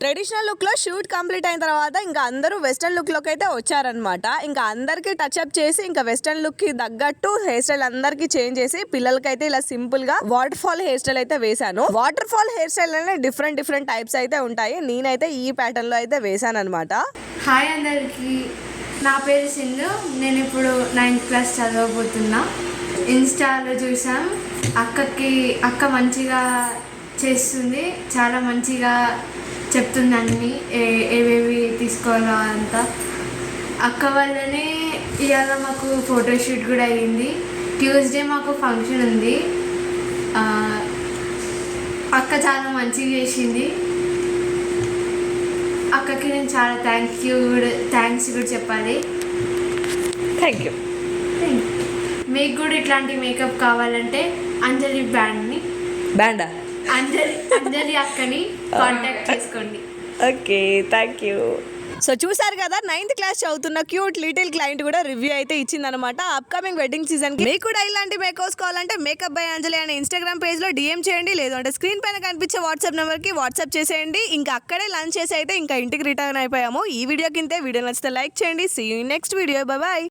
Traditional look లో shoot complete అయిన తర్వాత ఇంకా అందరూ వెస్టర్న్ లుక్ లోకి అయితే వచ్చారనమాట. ఇంకా అందరికి టచ్ అప్ చేసి ఇంకా వెస్టర్న్ లుక్ కి తగ్గట్టు హెయిర్ స్టైల్ అందరికి చేంజ్ చేసి పిల్లలకైతే ఇలా సింపుల్ గా వాటర్ ఫాల్ హెయిర్ స్టైల్ అయితే వేసాను. వాటర్ ఫాల్ హెయిర్ స్టైల్ అనే డిఫరెంట్ టైప్స్ అయితే ఉంటాయి. నేనైతే ఈ ప్యాటర్న్ లో అయితే వేసాను అనమాట. హాయ్ అందరికి, నా పేరు సింధు. నేను ఇప్పుడు 9th క్లాస్ చదవబోతున్నా. ఇన్స్టాలో చూసాం, అక్క మంచిగా చేస్తుంది, చాలా మంచిగా చెప్తుంది అన్నీ ఏవేవి తీసుకోవాలో అంతా. అక్క వల్లనే ఇవాళ మాకు ఫోటోషూట్ కూడా అయ్యింది. ట్యూస్డే మాకు ఫంక్షన్ ఉంది. అక్క చాలా మంచిగా చేసింది. అక్కకి నేను చాలా థ్యాంక్స్ కూడా చెప్పాలి. Thank you. మీకు కూడా ఇట్లాంటి మేకప్ కావాలంటే అంజలి అంజలి అక్కని కాంటాక్ట్ చేసుకోండి. Okay, thank you. సో చూసారు కదా, 9th క్లాస్ చదువుతున్న క్యూట్ లిటిల్ క్లయింట్ కూడా రివ్యూ అయితే ఇచ్చిందనమాట. అప్కమింగ్ వెడ్డింగ్ సీజన్ కి మీకు కూడా ఇలాంటి మేకప్స్ కావాలంటే మేకప్ బై అంజలి అనే ఇన్స్టాగ్రామ్ పేజ్ లో డిఎం చేయండి, లేదంటే స్క్రీన్ పైన కనిపించే వాట్సాప్ నెంబర్ కి వాట్సాప్ చేసేయండి. ఇంకా అక్కడే లంచ్ చేసి అయితే ఇంకా ఇంటికి రిటర్న్ అయిపోయాము. ఈ వీడియో కింద వీడియో నచ్చితే లైక్ చేయండి. See you in next video. Bye bye.